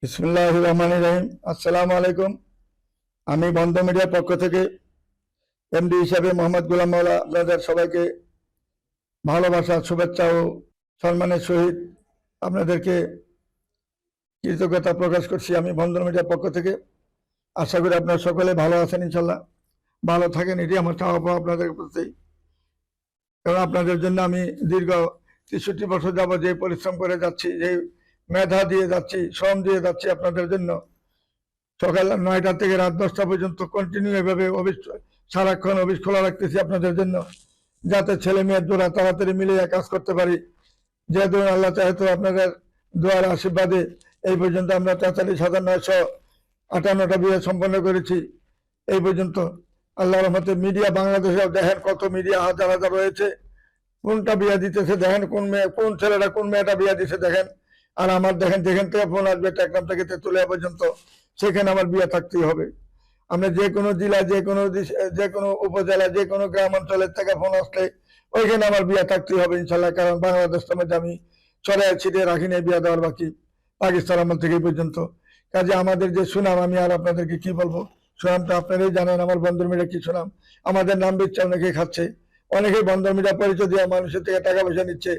বিসমিল্লাহির রহমানির রহিম। আসসালামু আলাইকুম। আমি বন্ধ মিডিয়ার পক্ষ থেকে এমডি হিসাবে মোহাম্মদ গোলাম মাওলা আপনাদের সবাইকে ভালোবাসা, শুভেচ্ছা ও সম্মানের সহিত আপনাদেরকে কৃতজ্ঞতা প্রকাশ করছি। আমি বন্ধ মিডিয়ার পক্ষ থেকে আশা করি আপনারা সকলে ভালো আছেন, ইনশাল্লাহ ভালো থাকেন, এটি আমার চাওয়া পাওয়া আপনাদের প্রতি। কারণ আপনাদের জন্য আমি দীর্ঘ ৬৩ বছর যাবত যে পরিশ্রম করে যাচ্ছি, যে মেধা দিয়ে যাচ্ছি, শ্রম দিয়ে যাচ্ছি আপনাদের জন্য, সকাল ৯টা থেকে রাত 10টা পর্যন্ত কন্টিনিউ এভাবে অফিস সারাক্ষণ অফিস খোলা রাখতেছি আপনাদের জন্য, যাতে ছেলে মেয়ের জোড়া তাড়াতাড়ি মিলিয়ে কাজ করতে পারি। যেহেতু আল্লাহ চাহে তো আপনাদের দোয়ার আশীর্বাদে এই পর্যন্ত আমরা ৪৩,৯৫৮টা বিয়ে সম্পন্ন করেছি এই পর্যন্ত। আল্লাহর রহমতে মিডিয়া বাংলাদেশে দেখেন কত মিডিয়া হাজার হাজার রয়েছে, কোনটা বিয়ে দিতেছে দেখেন, কোন মেয়ে কোন ছেলেটা কোন মেয়েটা বিয়ে দিচ্ছে দেখেন। আর আমার দেখেন যেখান থেকে ফোন আসবে টেকনাফ থেকে তেঁতুলিয়া পর্যন্ত, সেখানে আমার বিয়ে থাকতেই হবে। আমরা যে কোনো জেলায়, যে কোনো উপজেলা, যে কোনো গ্রাম অঞ্চলের থেকে ফোন আসলে ওইখানে আমার বিয়ে থাকতেই হবে ইনশাল্লাহ। কারণ বাংলাদেশের মধ্যে আমি ছড়ায় ছিটিয়ে রাখিনি বিয়ে দেওয়ার বাকি, পাকিস্তান আমল থেকে পর্যন্ত। কাজে আমাদের যে সুনাম, আমি আর আপনাদেরকে কি বলবো, সুনামটা আপনারাই জানেন। আমার বন্ধুর মিডিয়া কি সুনাম, আমাদের নাম দিচ্ছে, অনেকেই খাচ্ছে, অনেকেই বন্ধুর মিডিয়া পরিচয় দিয়ে মানুষের থেকে টাকা পয়সা নিচ্ছে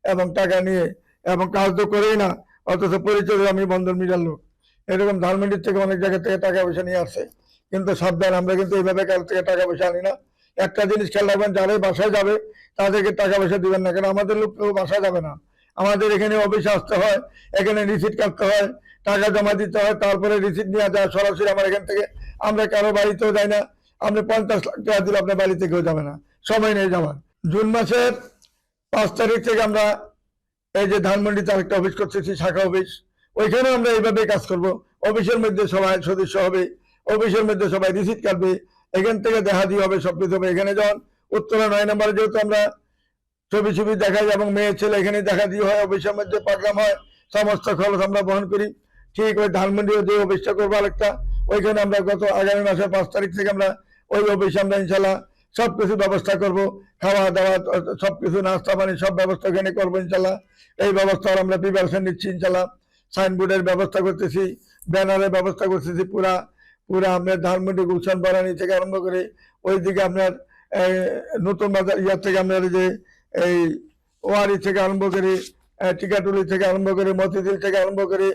এবং টাকা নিয়ে এবং কাজ তো করেই না, অথচ পরিচয় আমি বন্ধুর মিডিয়ার লোক। এরকম ধানমন্ডির থেকে অনেক জায়গা থেকে টাকা পয়সা নিয়ে আসছে, কিন্তু সাবধান, আমরা কিন্তু এইভাবে কারো থেকে টাকা পয়সা আনি না। একটা জিনিস খেয়াল রাখবেন, যারাই বাসায় যাবে তাদেরকে টাকা পয়সা দিবেন না, কারণ আমাদের লোক কেউ বাসায় যাবে না। আমাদের এখানে অফিসে আসতে হয়, এখানে রিসিট কাটতে হয়, টাকা জমা দিতে হয়, তারপরে রিসিট নিয়ে যায় সরাসরি আমার এখান থেকে। আমরা কারো বাড়িতেও যাই না, আপনি 50 লাখ টাকা দিলে আপনার বাড়ি থেকেও যাবে না, সময় নেই যাওয়ার। জুন মাসের 5 তারিখ থেকে আমরা এই যে ধানমন্ডিতে আরেকটা অফিস করতেছি, শাখা অফিস, ওইখানে আমরা এইভাবে কাজ করব। অফিসের মধ্যে সবাই সদস্য হবে, অফিসের মধ্যে সবাই রিসিট কাটবে, এখান থেকে দেখা দিয়ে হবে, সবকিছু হবে। এখানে যখন উত্তরা 9 নম্বরে যেহেতু আমরা ছবি ছবি দেখাই এবং মেয়ে ছেলে এখানে দেখা দিয়ে হয়, অফিসের মধ্যে প্রোগ্রাম হয়, সমস্ত খরচ আমরা বহন করি। ঠিক ওই ধানমন্ডিও যে অফিসটা করবো আরেকটা, ওইখানে আমরা আগামী মাসের 5 তারিখ থেকে আমরা ওই অফিসে আমরা ইনশাল্লাহ সবকিছু ব্যবস্থা করব, খাওয়া দাওয়া সবকিছু, নাস্তা পানি সব ব্যবস্থা এখানে করবো ইনশাল্লাহ। এই ব্যবস্থার আমরা প্রিপারেশন নিচ্ছি ইনশাল্লাহ। সাইনবোর্ডের ব্যবস্থা করতেছি, ব্যানারের ব্যবস্থা করতেছি, পুরা আপনার ধানমন্ডি গুলশান বারানি থেকে আরম্ভ করে ওইদিকে আপনার নতুন বাজার ইয়ার থেকে আপনার যে এই ওয়ারি থেকে আরম্ভ করে টিকাটুলি থেকে আরম্ভ করে মতিঝিল থেকে আরম্ভ করে,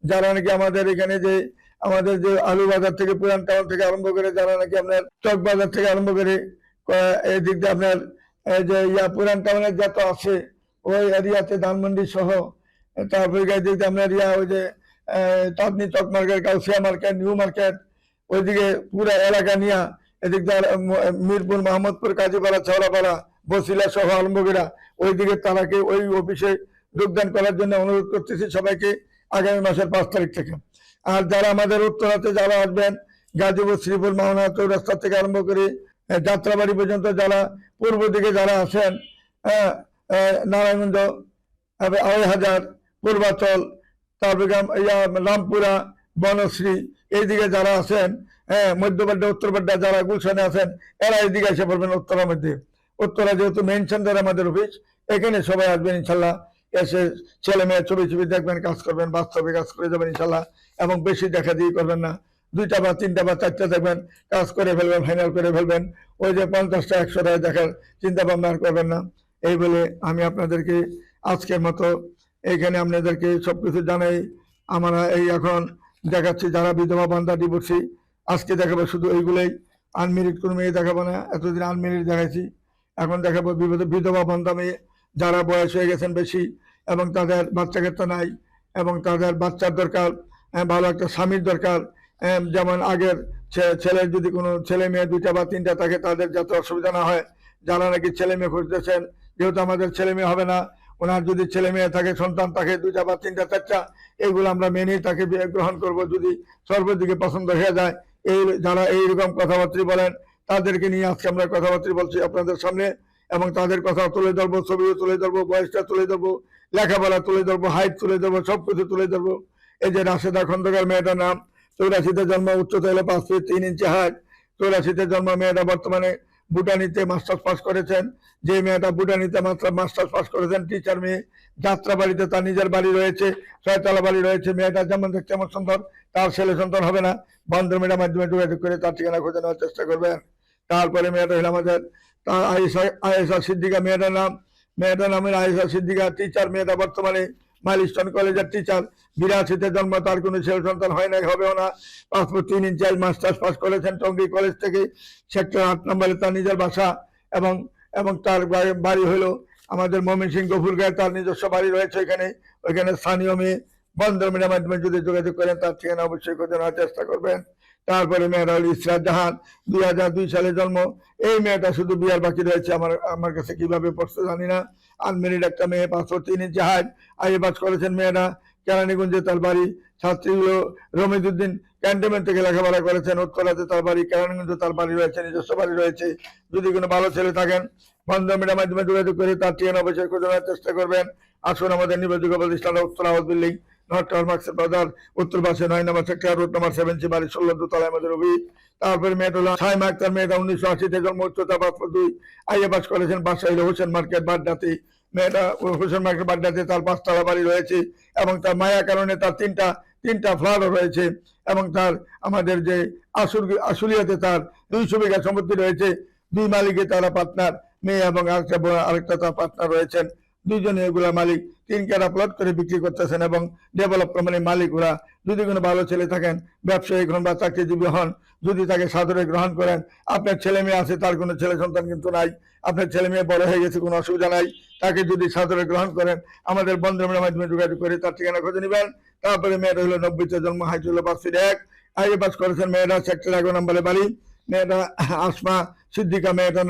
যারা নাকি আমাদের এখানে যে আমাদের যে আলু বাজার থেকে পুরান টাউন থেকে আরম্ভ করে, যারা নাকি আপনার চক বাজার থেকে আরম্ভ করে এই দিক দিয়ে আপনার যে পুরান টাউনের যত আছে ওই এরিয়াতে ধানমন্ডি সহ, তারপরে এই দিক দিয়ে আপনার ওই যে Chandni Chowk market, কাউসিয়া market, new market, ওইদিকে পুরা এলাকা নিয়ে এদিক দিয়ে মিরপুর, মোহাম্মদপুর, কাজীপাড়া, চৌরাপাড়া, বসিলা সহ আরম্ভ করে ওইদিকে তারাকে ওই অফিসে যোগদান করার জন্য অনুরোধ করতেছি সবাইকে আগামী মাসের 5 তারিখ থেকে। আর যারা আমাদের উত্তরাতে যারা আসবেন, গাজীপুর, শ্রীপুর, মাওনা চৌরাস্তা থেকে আরম্ভ করে যাত্রাবাড়ি পর্যন্ত, যারা পূর্ব দিকে যারা আসেন, নারায়ণগঞ্জ, ২,৫০০, পূর্বাচল, তারপরে রামপুরা, বনশ্রী, এইদিকে যারা আছেন, মধ্যবাড্ডা, উত্তরবাড্ডা, যারা গুলশানে আছেন, এরা এইদিকে এসে পড়বেন উত্তরার মধ্যে। উত্তরা যেহেতু মেইন সেন্টার আমাদের অফিস, এখানে সবাই আসবেন ইনশাল্লাহ। এসে ছেলে মেয়ে ছবি ছবি দেখবেন, কাজ করবেন, বাস্তবে কাজ করে যাবেন ইনশাল্লাহ। এবং বেশি দেখা দিয়ে করবেন না, 2টা বা 3টা বা 4টা দেখবেন, কাজ করে ফেলবেন, ফাইনাল করে ফেলবেন। ওই যে 50টা 100টা দেখার চিন্তা ভাবনা আর করবেন না। এই বলে আমি আপনাদেরকে আজকের মতো এইখানে আপনাদেরকে সবকিছু জানাই। আমরা এই এখন দেখাচ্ছি যারা বিধবা বান্ধা, ডিভোর্সি, আজকে দেখাবো শুধু এইগুলোই, আনমেরিড কোনো মেয়ে দেখাবো না। এতদিন আনমেরিড দেখাইছি, এখন দেখাবো বিধবা বান্ধা মেয়ে, যারা বয়স হয়ে গেছেন বেশি এবং তাদের বাচ্চা কাচ্চা নাই এবং তাদের বাচ্চার দরকার, ভালো একটা স্বামীর দরকার। যেমন আগের ছেলের যদি কোনো ছেলে মেয়ে 2টা বা 3টা থাকে, তাদের যাতে অসুবিধা না হয়। যারা নাকি ছেলে মেয়ে খুঁজতেছেন, যেহেতু আমাদের ছেলে মেয়ে হবে না, ওনার যদি ছেলে মেয়ে থাকে, সন্তান থাকে 2টা বা 3টা 4টা, এইগুলো আমরা মেনেই তাকে গ্রহণ করব যদি সর্বদিকে পছন্দ হয়ে যায়। এই যারা এইরকম কথাবার্তা বলেন, তাদেরকে নিয়ে আজকে আমরা কথাবার্তা বলছি আপনাদের সামনে, এবং তাদের কথা তুলে ধরবো, ছবিও তুলে ধরবো, বয়সটা তুলে ধরবো, লেখাপড়া তুলে ধরবো, হাইট তুলে ধরবো, সবকিছু তুলে ধরবো। এই যে রাশেদা খন্দকার মেয়েটার নাম, 84-তে জন্ম, উচ্চতা হলো 5 ফিট 3 ইঞ্চি হাইট, 84-তে জন্ম, মেয়েটা বর্তমানে বুটানিতে মাস্টার্স পাস করেছেন। যে মেয়েটা বুটানিতে মাস্টার্স পাস করেছেন, টিচার মেয়ে, যাত্রাবাড়িতে তার নিজের বাড়ি রয়েছে, ছয়তলা বাড়ি রয়েছে। মেয়েটা যেমন দেখতে যেমন সুন্দর, তার ছেলে সন্তান হবে না। বন্ধ মিডিয়ার মাধ্যমে যোগাযোগ করে তার ঠিকানা খুঁজে নেওয়ার চেষ্টা করবেন। তারপরে মেয়েটা হলো আমাদের তার আয়েশা সিদ্দিকা, মেয়েটার নামের আয়েশা সিদ্দিকা, টিচার। মেয়েটা বর্তমানে মাইলস্টোন কলেজের টিচার। 82-তে জন্ম, তার কোনো ছেলে সন্তান হয় না, হবেও না। 5 ফুট 3 ইঞ্চি মাস্টার্স পাস করেছেন টঙ্গী কলেজ থেকে, সেক্টর 8 নম্বরে তার নিজের বাসা। এবং এবং তার বাড়ি হলো আমাদের ময়মনসিংহ গফুরগাঁয়ে, তার নিজস্ব বাড়ি রয়েছে ওইখানে স্থানীয় মেয়ে। বন্ধ মিডিয়ার মাধ্যমে যদি যোগাযোগ করেন তার ঠিকানা অবশ্যই খোঁজে নেওয়ার চেষ্টা করবেন। তারপরে মেয়েটা হল ইসরাত জাহান, 2002 সালে জন্ম। এই মেয়েটা শুধু বিয়ার বাকি রয়েছে, আমার কাছে কিভাবে পড়তে জানি না। আনমেরিড একটা মেয়ে, 5 ফুট 3 ইঞ্চি হাইট, আইএ পাস করেছেন মেয়েটা। কেরানীগঞ্জে তার বাড়ি। ছাত্রী হলো রমিদুদ্দিন, ক্যান্টনমেন্ট থেকে লেখাপড়া করেছেন। উত্তরাতে তার বাড়ি, কেরানীগঞ্জে তার বাড়ি রয়েছে, নিজস্ব বাড়ি রয়েছে। যদি কোনো ভালো ছেলে থাকেন বন্ধ মিডিয়ার মাধ্যমে যোগাযোগ করে তার ঠিকানা অবশ্যই খোঁজে নেওয়ার চেষ্টা করবেন। আসুন আমাদের নির্ভরযোগ্য প্রতিষ্ঠান উত্তর আওয়াজ বিল্ডিং, নর্থ টাওয়ার মার্কেট বাজার, উত্তর পাশে 9 নম্বর সেক্টর, রোড নম্বর 7 বাড়ি 16 দোতলায় আমাদের অফিস। তারপরে মেয়েটা হলো সাইমা আক্তার, মেয়েটা 1980-তে জন্ম, উচ্চতা 5 ফুট 2, আইএ পাস করেছেন। বাসা হলো হোসেন মার্কেট বাড্ডাতে। মেয়েটা হোসেন মার্কেট বাড্ডাতে তার 5 তলা বাড়ি রয়েছে এবং তার মায়া কারণে তার তিনটা ফ্ল্যাটও রয়েছে। এবং তার আমাদের যে আশুলিয়াতে তার 200 বিঘা সম্পত্তি রয়েছে। 2 মালিকে তারা পার্টনার, মেয়ে এবং আরেকটা তার পার্টনার রয়েছেন। দুইজনে এগুলা মালিক। 3 কাটা প্লট করে বিক্রি করতেছেন এবং ডেভেলপ কোম্পানির মালিক ওরা। যদি কোনো ভালো ছেলে থাকেন, ব্যবসায়িক হন বা চাকরিজীবী হন, যদি তাকে সাদরে গ্রহণ করেন, আপনার ছেলে মেয়ে আছে, তার কোনো ছেলে সন্তান কিন্তু নাই, আপনার ছেলে মেয়ে বড় হয়ে গেছে, কোনো অসুবিধা নাই, তাকে যদি সাদরে গ্রহণ করেন আমাদের বন্ধুদের মাধ্যমে যোগাযোগ করে তার ঠিকানা খুঁজে নেবেন। তারপরে মেয়েটা হলো 90-তে জন্ম, হাইট হলো 5 ফিট 1, আইএ পাস করেছেন। মেয়েটা সেক্টর 11 নম্বরে বাড়ি। মেয়েটা আসমা সিদ্দিকা, মেয়েটার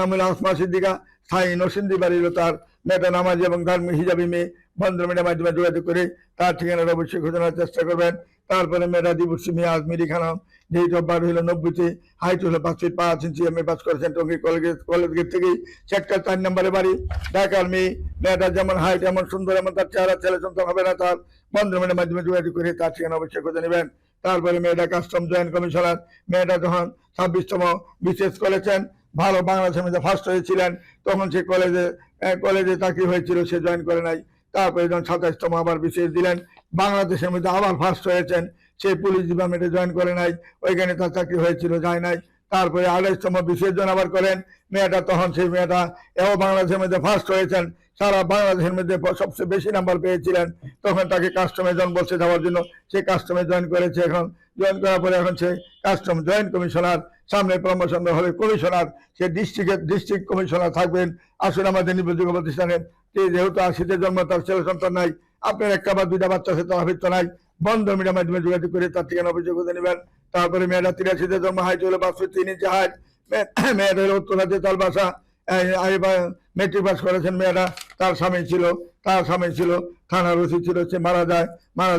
নাম হলো আসমা সিদ্দিকা, স্থায়ী নরসিংদী বাড়ি হলো তার। মেয়েটা নামাজি এবং ধার্মিক হিজাবি মেয়ে। বন্ধ মিডিয়ার মাধ্যমে যোগাযোগ করে তার ঠিকানাটা অবশ্যই খোঁজার চেষ্টা করবেন। তারপরে মেয়েটা দিবসী মেয়ে Ajmiri Khanam, date of birth হলো 90-তে, হাইট হলো 5 ফিট 5 ইঞ্চি, এমএ পাস করেছেন টঙ্গী কলেজ গেট থেকে, সেক্টর 4 নম্বরে বাড়ি। ঢাকার মেয়ে। মেয়েটা যেমন হাইট এমন সুন্দর, এমন তার চেহারা, ছেলে সন্তান হবে না তার। বন্ধ মিডিয়ার মাধ্যমে যোগাযোগ করে তার ঠিকানা অবশ্যই খুঁজে নেবেন। তারপরে মেয়েটা কাস্টম জয়েন্ট কমিশনার। মেয়েটা যখন 26তম বিশেষ করেছেন, ভালো বাংলাদেশের মধ্যে ফার্স্ট হয়েছিলেন, তখন সে কলেজে চাকরি হয়েছিল, সে জয়েন করে নাই। তারপরে যখন 27তম আবার বিশেষ দিলেন, বাংলাদেশের মধ্যে আবার ফার্স্ট হয়েছেন, সে পুলিশ ডিপার্টমেন্টে জয়েন করে নাই, ওইখানে তার চাকরি হয়েছিল, যায় নাই। তারপরে 28তম বিশেষ জন আবার করেন মেয়েটা, তখন সেই মেয়েটা এও বাংলাদেশের মধ্যে ফার্স্ট হয়েছেন, সারা বাংলাদেশের মধ্যে সবচেয়ে বেশি নাম্বার পেয়েছিলেন। তখন তাকে কাস্টমে জন বলছে যাওয়ার জন্য, সে কাস্টমে জয়েন করেছে। এখন জয়েন করার পরে এখন সে কাস্টম জয়েন্ট কমিশনার, সামনে প্রমোশন হবে কমিশনার, সে ডিস্ট্রিক্ট কমিশনার থাকবেন। আসুন আমাদের নির্ভরযোগ্য প্রতিষ্ঠানে, যেহেতু 80-তে জন্ম, তার ছেলে সন্তান নাই, আপনার একটা বা 2টা বাচ্চা আছে, তার ভিত্ত নাই, বন্ধ মিডিয়ার মাধ্যমে যোগাযোগ করে তার ঠিকানা অভিযোগ করে নেবেন। তারপরে মেয়েটা 83-তে জন্ম, হাইট হলো 5 ফিট 3 ইঞ্চি হাইট। মেয়েটা হলো উত্তরাতে তার বাসা। মেট্রিক পাস করেছেন মেয়েটা। তার স্বামী ছিল থানার ওসি ছিল, সে মারা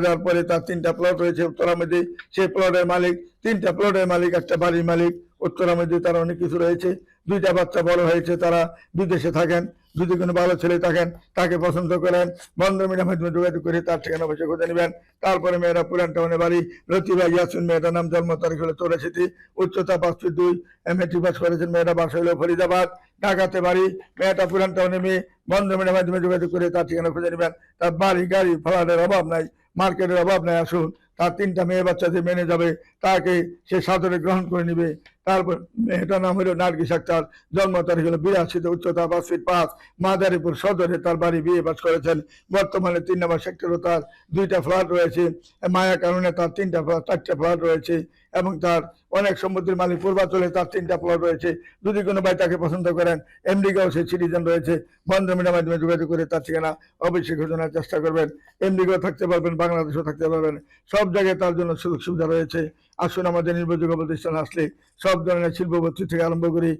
যাওয়ার পরে তার 3টা প্লট রয়েছে উত্তরার মধ্যে। সেই প্লটের মালিক, 3টা প্লটের মালিক, একটা বাড়ির মালিক। উত্তরার মধ্যে তার অনেক কিছু রয়েছে। 2টা বাচ্চা বড় হয়েছে, তারা বিদেশে থাকেন। যদি কোনো ভালো ছেলে থাকেন, তাকে পছন্দ করেন, বন্ধ মিডিয়ার মাধ্যমে যোগাযোগ করে তার ঠিকানা অবশ্যই খুঁজে নেবেন। তারপরে মেয়েরা পুরান টাউনে বাড়ি। লতিফা ইয়াসিন, মেয়েটার নাম, জন্ম তারিখ হলো 84, উচ্চতা 5 ফিট 2, মেট্রিক পাস করেছেন। মেয়েটা বাসা হলো ফরিদাবাদ, ঢাকাতে বাড়ি। মেয়েটা পুরান টাউনে মেয়ে, বন্ধ মিডিয়ার মাধ্যমে যোগাযোগ করে তার ঠিকানা খুঁজে নেবেন। তার বাড়ি গাড়ি ফ্ল্যাটের অভাব নাই, মার্কেটের অভাব নাই। আসুন, তার 3টা মেয়ে বাচ্চা যে মেনে যাবে, তাকে সে সাদরে গ্রহণ করে নিবে। তারপর মেয়েটার নাম হলো নার্গিস আক্তার, জন্ম তারিখ হলো 82, উচ্চতা 5 ফিট 5, মাদারীপুর সদরে তার বাড়ি। বিয়ে পাস করেছেন। বর্তমানে 3 নম্বর সেক্টরে তার 2টা ফ্ল্যাট রয়েছে। মায়া কারণে তার 4টা ফ্ল্যাট রয়েছে এবং তার অনেক সম্পত্তির মালিক। পূর্বাঞ্চলে তার 3টা প্লট রয়েছে। যদি কোনো ভাই তাকে পছন্দ করেন, আমেরিকাও সে সিটিজেন রয়েছে, বন্ধ মিডিয়ার মাধ্যমে যোগাযোগ করে তার ঠিকানা অবশ্যই ঘোষণার চেষ্টা করবেন। আমেরিকাও থাকতে পারবেন, বাংলাদেশেও থাকতে পারবেন, সব জায়গায় তার জন্য সুযোগ সুবিধা রয়েছে। আসুন, আমাদের নির্ভরযোগ্য প্রতিষ্ঠান আসলে সব ধরনের শিল্পপতি থেকে আরম্ভ করি,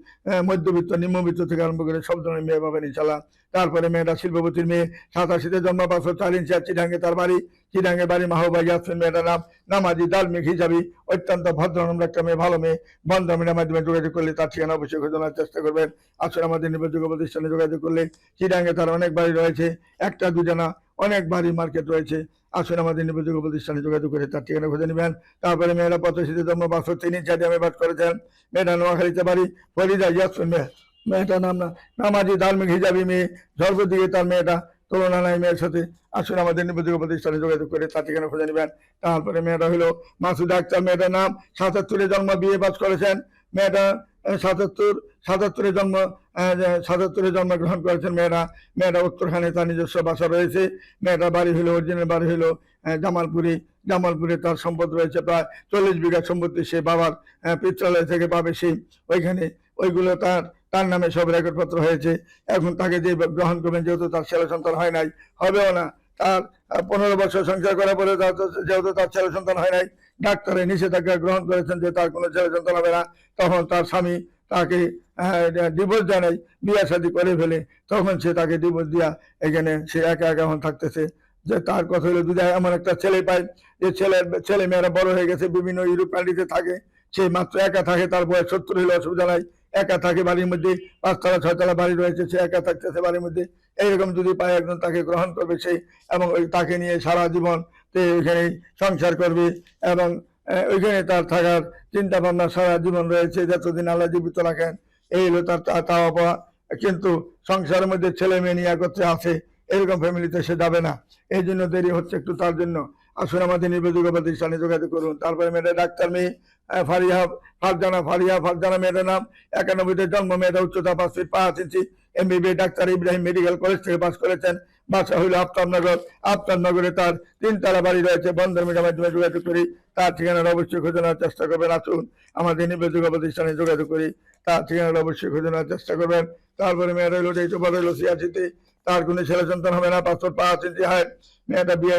মধ্যবিত্ত নিম্নবিত্ত থেকে আরম্ভ করে সব ধরনের মেয়ে পাবেন ইনশাল্লাহ। তারপরে মেয়েটা শিল্পপতির মেয়ে, 87-তে জন্ম, 5 ফুট 4 ইঞ্চি, চিটাঙ্গে তার বাড়ি। চিটাঙ্গে বাড়ি মাহবুবা ইয়াসমিন, মেয়েটার নাম, নামাজি, ধার্মিক হিজাবি, অত্যন্ত ভদ্রনম্র একটা মেয়ে, ভালো মেয়ে। বন্ধ মিডিয়ার মাধ্যমে যোগাযোগ করলে তার ঠিকানা অবশ্যই খোঁজানোর চেষ্টা করবেন। আসলে আমাদের নির্ভরযোগ্য প্রতিষ্ঠানে যোগাযোগ করলে চিটাঙ্গে তার অনেক বাড়ি রয়েছে, 1টা 2টা না, অনেক বাড়ি মার্কেট রয়েছে। আসুন আমাদের নির্ভরযোগ্য প্রতিষ্ঠানে যোগাযোগ করে তার ঠিকানা খুঁজে নেবেন। তারপরে মেয়েরা পথশীতে জন্ম, বছর 3 ইঞ্চি হাইটে বাস করেছেন। মেয়েটা নোয়াখালীতে বাড়ি, ফরিদা ইয়াসমিন মেয়েটার নাম না, নামাজি ধার্মিক হিজাবি মেয়ে, সর্বদিকে তার মেয়েটা তুলনা নাই মেয়ের সাথে। আসুন আমাদের নির্ভরযোগ্য প্রতিষ্ঠানে যোগাযোগ করে তার ঠিকানা খুঁজে নেবেন। তারপরে মেয়েটা হলো মাসুদা আক্তার, মেয়েটার নাম, 77-এ জন্ম, বিয়ে পাস করেছেন। মেয়েটা 77-এ জন্ম, 77-এ জন্মগ্রহণ করেছেন মেয়েটা উত্তরখানে তার নিজস্ব বাসা রয়েছে। মেয়েটার বাড়ি হলো, অরিজিনাল বাড়ি হলো জামালপুরে তার সম্পদ রয়েছে প্রায় 40 বিঘা সম্পত্তি, সে বাবার পিত্রালয় থেকে পাবে সেই, ওইগুলো তার নামে সব রেকর্ডপত্র হয়েছে। এখন তাকে যে গ্রহণ করবেন, যেহেতু তার ছেলে সন্তান হয় নাই, হবেও না, তার 15 বছর সংসার করার পরে যেহেতু তার ছেলে সন্তান হয় নাই, ডাক্তারের নিষেধাজ্ঞা গ্রহণ করেছেন যে তার কোনো ছেলে সন্তান হবে না। তখন তার স্বামী তাকে ডিভোর্স দেয় নাই, বিয়ে শাদী করে ফেলে, তখন সে তাকে ডিভোর্স দিয়া এখানে সে একা এখন থাকতেছে। যে তার কথা হলো যদি এমন একটা ছেলে পায়, যে ছেলে মেয়েরা বড় হয়ে গেছে, বিভিন্ন ইউরোপ কান্ট্রিতে থাকে, সে মাত্র একা থাকে, তার বয়স 70 হলে অসুবিধা নাই, একা থাকে, বাড়ির মধ্যে 5 তলা 6 তলা বাড়ি রয়েছে, সে একা থাকতেছে বাড়ির মধ্যে, এইরকম যদি পায় একজন, তাকে গ্রহণ করবে সেই, এবং তাকে নিয়ে সারা জীবন এখানে সংসার করবে, এবং ওইখানে তার থাকার চিন্তা ভাবনা সারা জীবন রয়েছে, যতদিন আল্লাহ জীবিত রাখেন। এই হলো তার চাওয়া পাওয়া। কিন্তু সংসারের মধ্যে ছেলে মেয়ে নিয়ে একত্রে আছে, এরকম ফ্যামিলিতে সে যাবে না। এই জন্য দেরি হচ্ছে একটু তার জন্য। আসুন আমাদের নির্ভরযোগ্য প্রতিষ্ঠানে যোগাযোগ করুন। তারপরে মেয়েটা ডাক্তার মেয়ে, ফারজানা মেয়েটার নাম, 91-তে জন্ম, মেয়েটা উচ্চতা 5 ফিট 5 ইঞ্চি, MBBS doctor Ibrahim medical college থেকে পাস করেছেন। বাসা হইল আফতাবনগরে তার 3 তলা বাড়ি রয়েছে। বন্ধন মিডিয়ার মাধ্যমে যোগাযোগ করি, তার ঠিকানাটা অবশ্যই খুঁজে নেওয়ার চেষ্টা করবেন। আসুন আমাদের নির্ভরযোগ্য প্রতিষ্ঠানে যোগাযোগ করি, তার ঠিকানাটা অবশ্যই খুঁজে নেওয়ার চেষ্টা করবেন। তারপরে মেয়েটা হইল এই তো বড় হইল 86-তে, তার কোনো ছেলে সন্তান হবে না, 5 ফুট 5 ইঞ্চি হাইট। মেয়েটা বিয়ে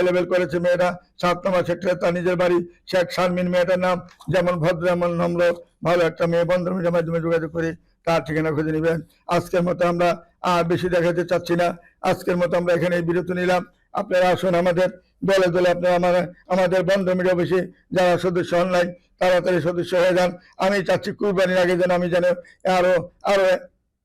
লেভেল করেছে। মেয়েটা 7 নম্বর সেক্টরে তার নিজের বাড়ি। শেখ শারমিন মেয়েটার নাম, যেমন ভদ্র এমন নম্র, ভালো একটা মেয়ে। বন্ধন মিডিয়ার মাধ্যমে যোগাযোগ করি, তার ঠিকানা খুঁজে নেবেন। আজকের মতো আমরা আর বেশি দেখাতে চাচ্ছি না, আজকের মতো আমরা এখানে বিরতি নিলাম। আপনারা আসুন আমাদের দলে দলে, আপনারা আমাদের বন্ধন মিডিয়া অফিসে যারা সদস্য হন নাই, তাড়াতাড়ি সদস্য হয়ে যান। আমি চাচ্ছি কুরবানির আগে যেন আমি আরো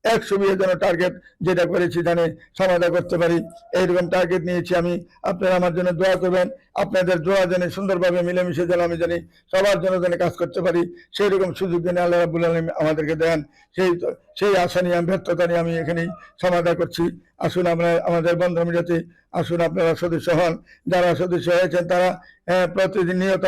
100 বিয়ের জন্য টার্গেট যেটা করেছি জানে সমাধা করতে পারি, এইরকম টার্গেট নিয়েছি আমি। আপনারা আমার জন্য দোয়া করবেন, আপনাদের দোয়া জেনে সুন্দরভাবে মিলেমিশে যেন আমি জানি সবার জন্য যেন কাজ করতে পারি, সেই রকম সুযোগ যেন আল্লাহ রাব্বুল আলামিন আমাদেরকে দেন। সেই আশা নিয়ে, ব্যর্থতা নিয়ে আমি এখানেই সমাধা করছি। আসুন আমরা আমাদের বন্ধন মিডিয়াতে আসুন, আপনারা সদস্য হন। যারা সদস্য হয়েছেন তারা প্রতিদিন নিয়ত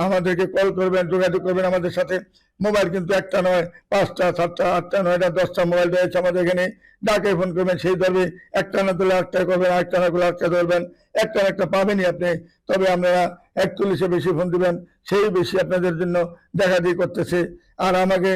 আমাদেরকে কল করবেন, যোগাযোগ করবেন আমাদের সাথে। মোবাইল কিন্তু একটা নয়, 5টা 7টা 8টা 9টা 10টা মোবাইল রয়েছে আমাদের এখানে। যাকে ফোন করবেন সেই ধরবে, একটা না ধরলে আরেকটা করবেন, আরেকটা না করলে আরেকটা ধরবেন, একটা না একটা পাবেনই আপনি। তবে আপনারা 41-এ বেশি ফোন দিবেন, সেই বেশি আপনাদের জন্য দেখা দিয়ে করতেছে। আর আমাকে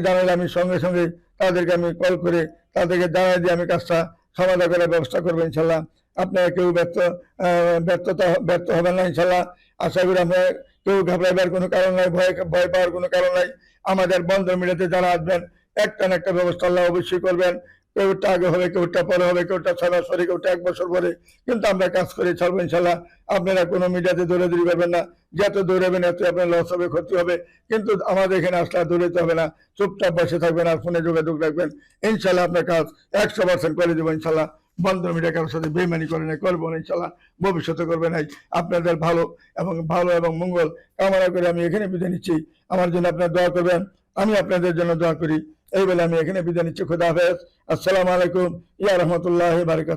জানালে আমি সঙ্গে সঙ্গে তাদেরকে আমি কল করে তাদেরকে জানাই দিয়ে আমি কাজটা সমাধান করার ব্যবস্থা করবো ইনশাল্লাহ। আপনারা কেউ ব্যর্থ হবেন না ইনশাল্লাহ। আশা করি আপনারা কেউ ঘাবড়াবার কোনো কারণ নাই, ভয় পাওয়ার কোনো কারণ নাই। আমাদের বন্ধন মিডিয়াতে যারা আসবেন, একটা না একটা ব্যবস্থা আল্লাহ অবশ্যই করবেন। কেউটা আগে হবে, কেউটা পরে হবে, কেউটা সরাসরি, কেউটা 1 বছর পরে, কিন্তু আমরা কাজ করে ছাড়বো ইনশাল্লাহ। আপনারা কোনো মিডিয়াতে দৌড়াদৌড়ি পাবেন না, যত দৌড়াবেন এত আপনার লস হবে, ক্ষতি হবে। কিন্তু আমাদের এখানে আসলে দৌড়াতে হবে না, চুপচাপ বসে থাকবেন আর ফোনে যোগাযোগ রাখবেন, ইনশাল্লাহ আপনার কাজ 100% করে দেবো ইনশাল্লাহ। বন্ধন মিডিয়া কারোর সাথে বেইমানি করে নাই, করবো না ইনশাল্লাহ, ভবিষ্যতে করবে নাই। আপনাদের ভালো এবং মঙ্গল কামনা করে আমি এখানে বিদায় নিচ্ছি। আমার জন্য আপনারা দোয়া করবেন, আমি আপনাদের জন্য দোয়া করি। এই বলে আমি এখানে বিদায় নিচ্ছি। খুদা হাফেজ। আসসালামু আলাইকুম ইয়া রাহমাতুল্লাহি ওয়া বারাকাতুহু।